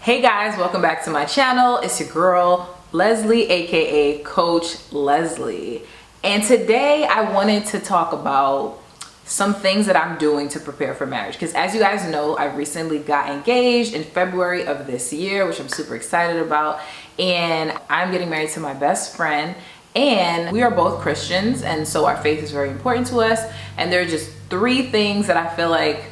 Hey guys, welcome back to my channel. It's your girl Leslie, aka Coach Leslie, and today I wanted to talk about some things that I'm doing to prepare for marriage, because as you guys know, I recently got engaged in February of this year, which I'm super excited about, and I'm getting married to my best friend, and we are both Christians, and so our faith is very important to us. And there are just 3 things that I feel like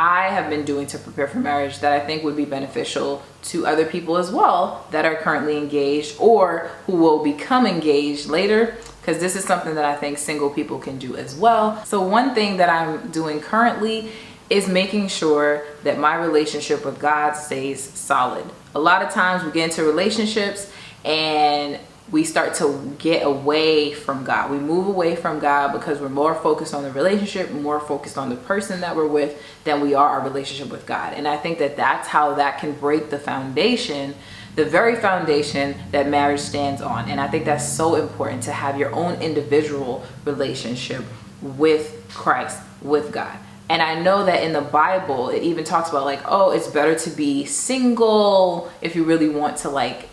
I have been doing to prepare for marriage that I think would be beneficial to other people as well that are currently engaged or who will become engaged later, because this is something that I think single people can do as well. So one thing that I'm doing currently is making sure that my relationship with God stays solid. A lot of times we get into relationships and we start to get away from God. We move away from God because we're more focused on the relationship, more focused on the person that we're with than we are our relationship with God. And I think that that's how that can break the foundation, the very foundation that marriage stands on. And I think that's so important, to have your own individual relationship with Christ, with God. And I know that in the Bible, it even talks about like, oh, it's better to be single if you really want to like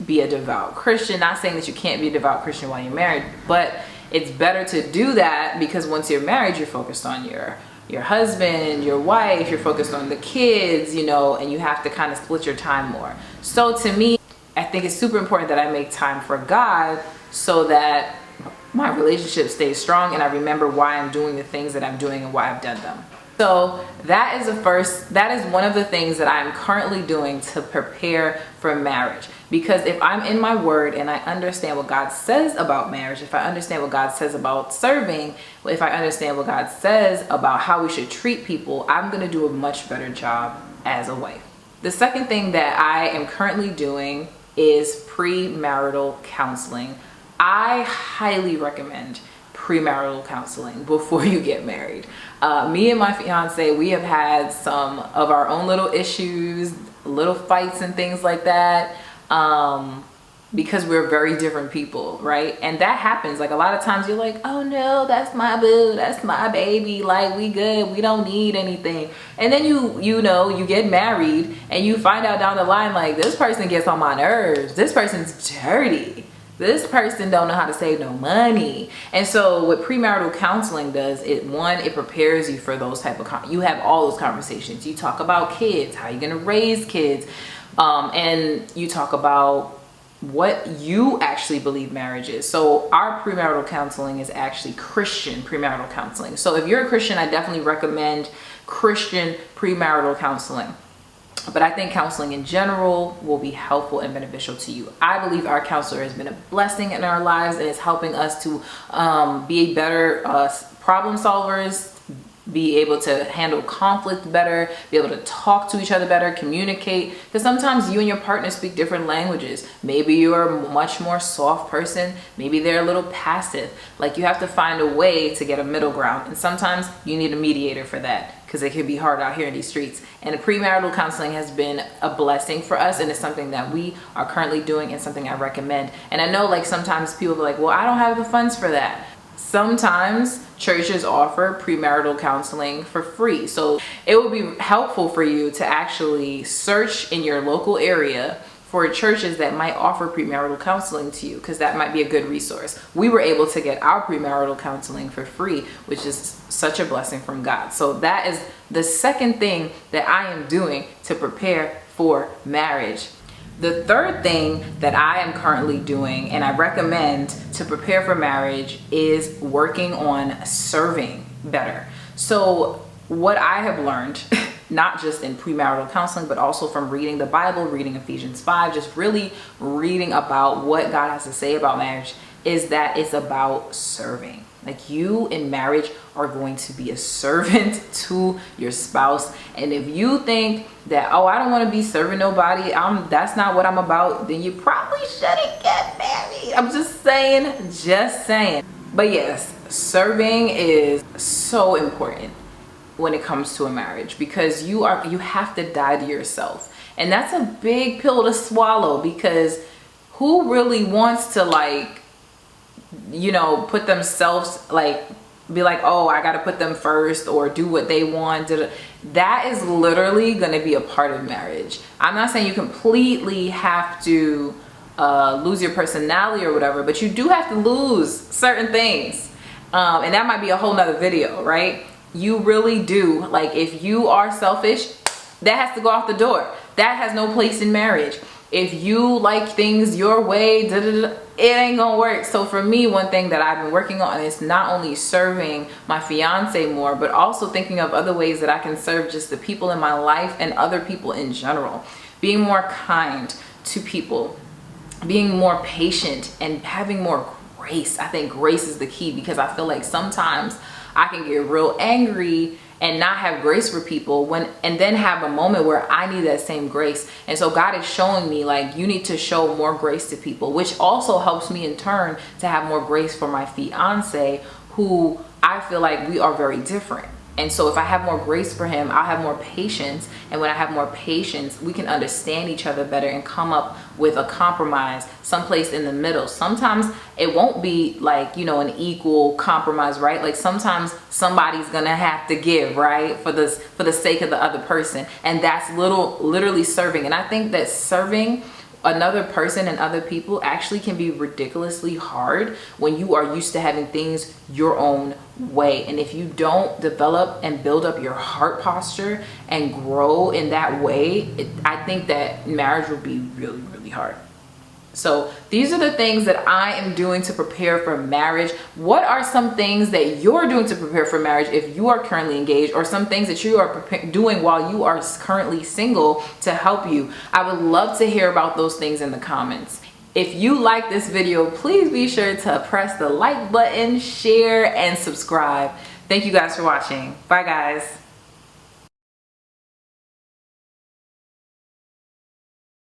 be a devout Christian. Not saying that you can't be a devout Christian while you're married, but it's better to do that because once you're married, you're focused on your husband, your wife, you're focused on the kids, you know, and you have to kind of split your time more. So to me, I think it's super important that I make time for God so that my relationship stays strong and I remember why I'm doing the things that I'm doing and why I've done them. So that is one of the things that I'm currently doing to prepare for marriage. Because if I'm in my word and I understand what God says about marriage, if I understand what God says about serving, if I understand what God says about how we should treat people, I'm going to do a much better job as a wife. The second thing that I am currently doing is premarital counseling. I highly recommend premarital counseling before you get married. Me and my fiance, we have had some of our own little issues, little fights and things like that, because we're very different people, right? And that happens. Like a lot of times you're like, oh no, that's my boo, that's my baby, like we good, we don't need anything. And then you get married and you find out down the line, like, this person gets on my nerves, this person's dirty, this person don't know how to save no money. And so what premarital counseling does, it prepares you for those type of you have all those conversations. You talk about kids, how you're gonna raise kids, and you talk about what you actually believe marriage is. So our premarital counseling is actually Christian premarital counseling. So if you're a Christian, I definitely recommend Christian premarital counseling. But I think counseling in general will be helpful and beneficial to you. I believe our counselor has been a blessing in our lives and is helping us to be better problem solvers, be able to handle conflict better, be able to talk to each other better, communicate. Because sometimes you and your partner speak different languages. Maybe you're a much more soft person. Maybe they're a little passive. Like, you have to find a way to get a middle ground. And sometimes you need a mediator for that, because it can be hard out here in these streets. And premarital counseling has been a blessing for us, and it's something that we are currently doing and something I recommend. And I know like sometimes people are like, well, I don't have the funds for that. Sometimes churches offer premarital counseling for free. So it would be helpful for you to actually search in your local area for churches that might offer premarital counseling to you, because that might be a good resource. We were able to get our premarital counseling for free, which is such a blessing from God. So that is the second thing that I am doing to prepare for marriage. The third thing that I am currently doing and I recommend to prepare for marriage is working on serving better. So what I have learned, not just in premarital counseling, but also from reading the Bible, reading Ephesians 5, just really reading about what God has to say about marriage, is that it's about serving. Like, you in marriage are going to be a servant to your spouse. And if you think that, oh, I don't want to be serving nobody, that's not what I'm about, then you probably shouldn't get married. I'm just saying. But yes, serving is so important when it comes to a marriage, because you have to die to yourself. And that's a big pill to swallow, because who really wants to, like, you know, put themselves, like, be like, oh, I got to put them first or do what they want. That is literally going to be a part of marriage. I'm not saying you completely have to lose your personality or whatever, but you do have to lose certain things. And that might be a whole nother video, right? You really do. Like, if you are selfish, that has to go out the door. That has no place in marriage. If you like things your way, it ain't gonna work. So for me, one thing that I've been working on is not only serving my fiance more, but also thinking of other ways that I can serve just the people in my life and other people in general. Being more kind to people, being more patient, and having more grace. I think grace is the key, because I feel like sometimes I can get real angry and not have grace for people and then have a moment where I need that same grace. And so God is showing me, like, you need to show more grace to people, which also helps me in turn to have more grace for my fiance, who I feel like we are very different. And so if I have more grace for him, I'll have more patience. And when I have more patience, we can understand each other better and come up with a compromise, someplace in the middle. Sometimes it won't be like, you know, an equal compromise, right? Like sometimes somebody's gonna have to give, right? For the sake of the other person. And that's literally serving. And I think that serving another person and other people actually can be ridiculously hard when you are used to having things your own way. And if you don't develop and build up your heart posture and grow in that way, I think that marriage will be really, really hard. So these are the things that I am doing to prepare for marriage. What are some things that you're doing to prepare for marriage if you are currently engaged, or some things that you are doing while you are currently single to help you? I would love to hear about those things in the comments. If you like this video, please be sure to press the like button, share, and subscribe. Thank you guys for watching. Bye guys.